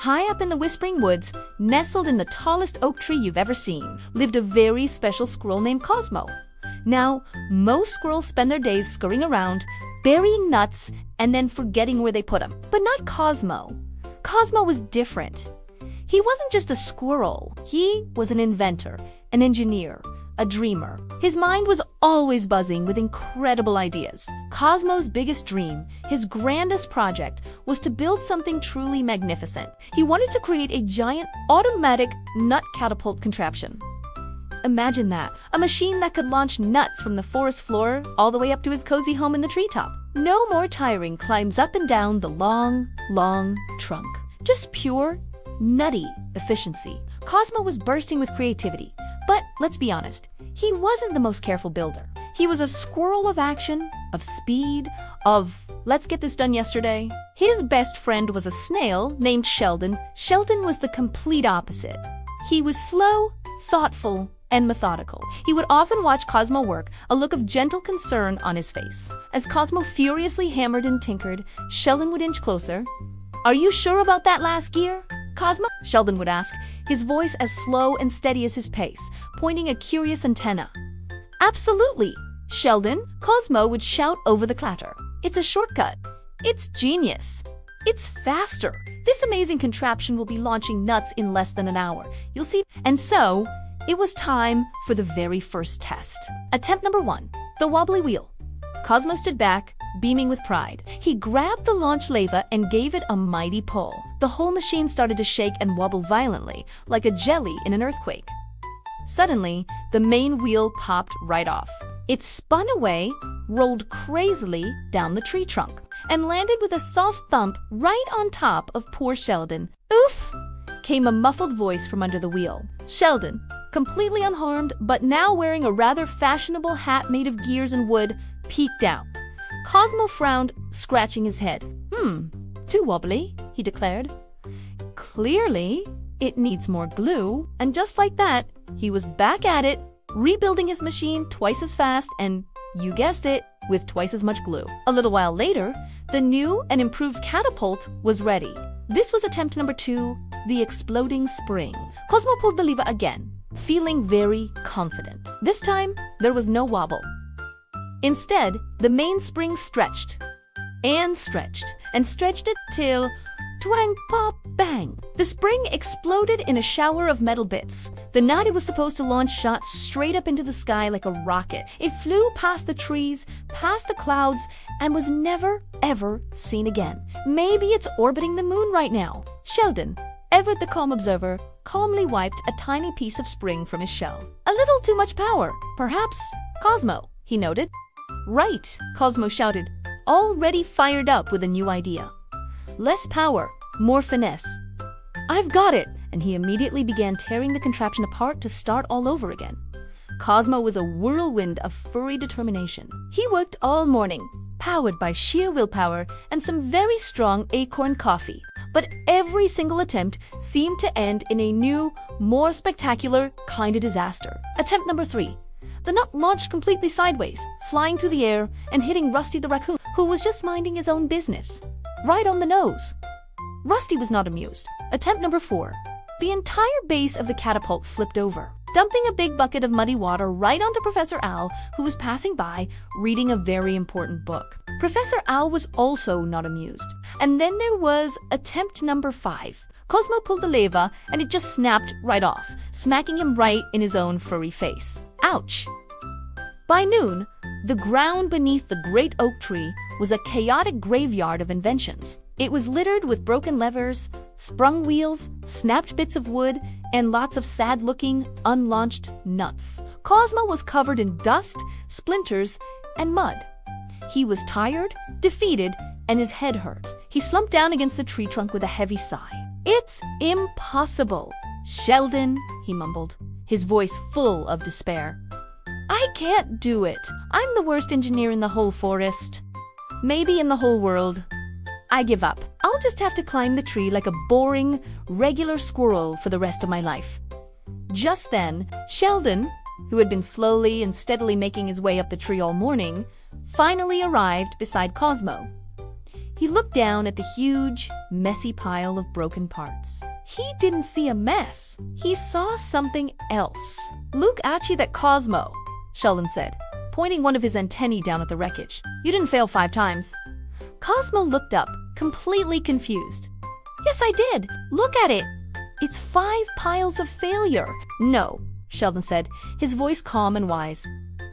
High up in the Whispering Woods, nestled in the tallest oak tree you've ever seen, lived a very special squirrel named Cosmo. Now, most squirrels spend their days scurrying around, burying nuts, and then forgetting where they put them. But not Cosmo. Cosmo was different. He wasn't just a squirrel. He was an inventor, an engineer, a dreamer. His mind was always buzzing with incredible ideas. Cosmo's biggest dream, his grandest project, was to build something truly magnificent. He wanted to create a giant automatic nut catapult contraption. Imagine that, a machine that could launch nuts from the forest floor all the way up to his cozy home in the treetop. No more tiring climbs up and down the long, long trunk. Just pure, nutty efficiency. Cosmo was bursting with creativity, but let's be honest, he wasn't the most careful builder. He was a squirrel of action, of speed, of let's get this done yesterday. His best friend was a snail named Sheldon. Sheldon was the complete opposite. He was slow, thoughtful, and methodical. He would often watch Cosmo work, a look of gentle concern on his face. As Cosmo furiously hammered and tinkered, Sheldon would inch closer. "Are you sure about that last gear, Cosmo?" Sheldon would ask, his voice as slow and steady as his pace, pointing a curious antenna. "Absolutely, Sheldon," Cosmo would shout over the clatter. "It's a shortcut. It's genius. It's faster. This amazing contraption will be launching nuts in less than an hour. You'll see." And so, it was time for the very first test. Attempt number 1, the Wobbly Wheel. Cosmo stood back, beaming with pride. He grabbed the launch lever and gave it a mighty pull. The whole machine started to shake and wobble violently, like a jelly in an earthquake. Suddenly, the main wheel popped right off. It spun away, rolled crazily down the tree trunk, and landed with a soft thump right on top of poor Sheldon. "Oof!" came a muffled voice from under the wheel. Sheldon, completely unharmed, but now wearing a rather fashionable hat made of gears and wood, peeked out. Cosmo frowned, scratching his head. Too wobbly," he declared. "Clearly, it needs more glue." And just like that, he was back at it, rebuilding his machine twice as fast and, you guessed it, with twice as much glue. A little while later, the new and improved catapult was ready. This was attempt number 2, the exploding spring. Cosmo pulled the lever again, feeling very confident. This time, there was no wobble. Instead, the main spring stretched and stretched and stretched it till twang, pop, bang. The spring exploded in a shower of metal bits. The nut it was supposed to launch shot straight up into the sky like a rocket. It flew past the trees, past the clouds, and was never, ever seen again. Maybe it's orbiting the moon right now. Sheldon, ever the calm observer, calmly wiped a tiny piece of spring from his shell. "A little too much power, perhaps, Cosmo," he noted. "Right," Cosmo shouted, already fired up with a new idea. "Less power, more finesse. I've got it!" And he immediately began tearing the contraption apart to start all over again. Cosmo was a whirlwind of furry determination. He worked all morning, powered by sheer willpower and some very strong acorn coffee. But every single attempt seemed to end in a new, more spectacular kind of disaster. Attempt number 3. The nut launched completely sideways, flying through the air and hitting Rusty the raccoon, who was just minding his own business. Right on the nose. Rusty was not amused. Attempt number 4. The entire base of the catapult flipped over, dumping a big bucket of muddy water right onto Professor Owl, who was passing by, reading a very important book. Professor Owl was also not amused. And then there was attempt number 5. Cosmo pulled the lever, and it just snapped right off, smacking him right in his own furry face. Ouch! By noon, the ground beneath the great oak tree was a chaotic graveyard of inventions. It was littered with broken levers, sprung wheels, snapped bits of wood, and lots of sad-looking, unlaunched nuts. Cosmo was covered in dust, splinters, and mud. He was tired, defeated, and his head hurt. He slumped down against the tree trunk with a heavy sigh. "It's impossible, Sheldon," he mumbled, his voice full of despair. "I can't do it. I'm the worst engineer in the whole forest. Maybe in the whole world. I give up. I'll just have to climb the tree like a boring, regular squirrel for the rest of my life." Just then, Sheldon, who had been slowly and steadily making his way up the tree all morning, finally arrived beside Cosmo. He looked down at the huge, messy pile of broken parts. He didn't see a mess. He saw something else. "Look at you, that Cosmo," Sheldon said, pointing one of his antennae down at the wreckage. "You didn't fail 5 times. Cosmo looked up, completely confused. "Yes, I did. Look at it. It's 5 piles of failure." "No," Sheldon said, his voice calm and wise.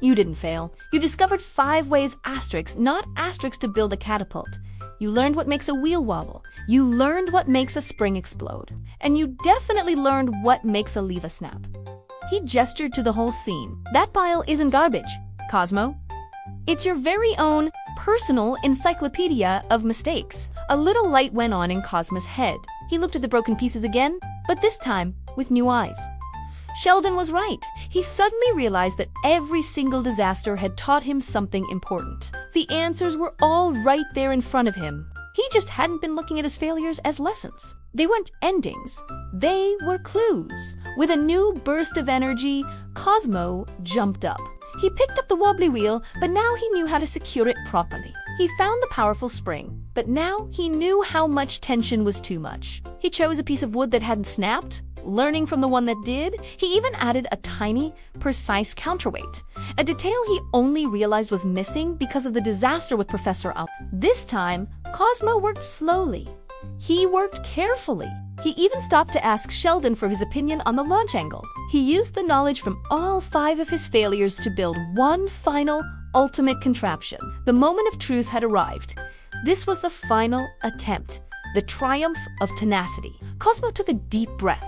"You didn't fail. You discovered 5 ways asterisk, not asterisk, to build a catapult. You learned what makes a wheel wobble. You learned what makes a spring explode. And you definitely learned what makes a lever snap." He gestured to the whole scene. "That pile isn't garbage, Cosmo. It's your very own personal encyclopedia of mistakes." A little light went on in Cosmo's head. He looked at the broken pieces again, but this time with new eyes. Sheldon was right. He suddenly realized that every single disaster had taught him something important. The answers were all right there in front of him. He just hadn't been looking at his failures as lessons. They weren't endings. They were clues. With a new burst of energy, Cosmo jumped up. He picked up the wobbly wheel, but now he knew how to secure it properly. He found the powerful spring, but now he knew how much tension was too much. He chose a piece of wood that hadn't snapped, learning from the one that did. He even added a tiny, precise counterweight, a detail he only realized was missing because of the disaster with Professor Al. This time, Cosmo worked slowly. He worked carefully. He even stopped to ask Sheldon for his opinion on the launch angle. He used the knowledge from all 5 of his failures to build one final, ultimate contraption. The moment of truth had arrived. This was the final attempt, the triumph of tenacity. Cosmo took a deep breath.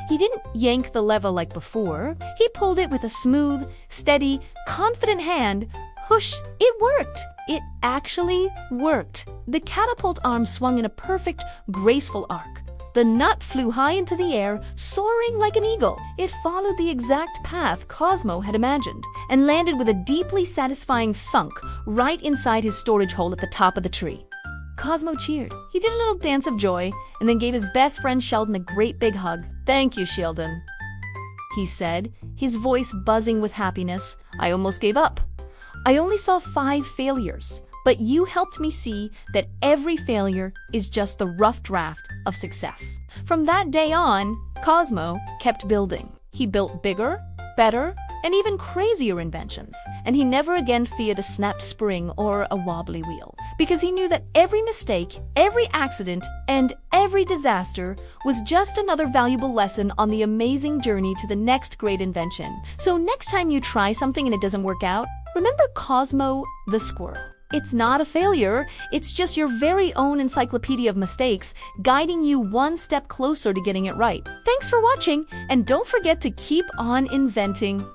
He didn't yank the lever like before. He pulled it with a smooth, steady, confident hand. Whoosh! It worked! It actually worked. The catapult arm swung in a perfect, graceful arc. The nut flew high into the air, soaring like an eagle. It followed the exact path Cosmo had imagined and landed with a deeply satisfying thunk right inside his storage hole at the top of the tree. Cosmo cheered. He did a little dance of joy and then gave his best friend Sheldon a great big hug. "Thank you, Sheldon," he said, his voice buzzing with happiness. "I almost gave up. I only saw 5 failures, but you helped me see that every failure is just the rough draft of success." From that day on, Cosmo kept building. He built bigger, better, and even crazier inventions, and he never again feared a snapped spring or a wobbly wheel, because he knew that every mistake, every accident, and every disaster was just another valuable lesson on the amazing journey to the next great invention. So next time you try something and it doesn't work out, remember Cosmo the squirrel. It's not a failure, it's just your very own encyclopedia of mistakes, guiding you one step closer to getting it right. Thanks for watching, and don't forget to keep on inventing.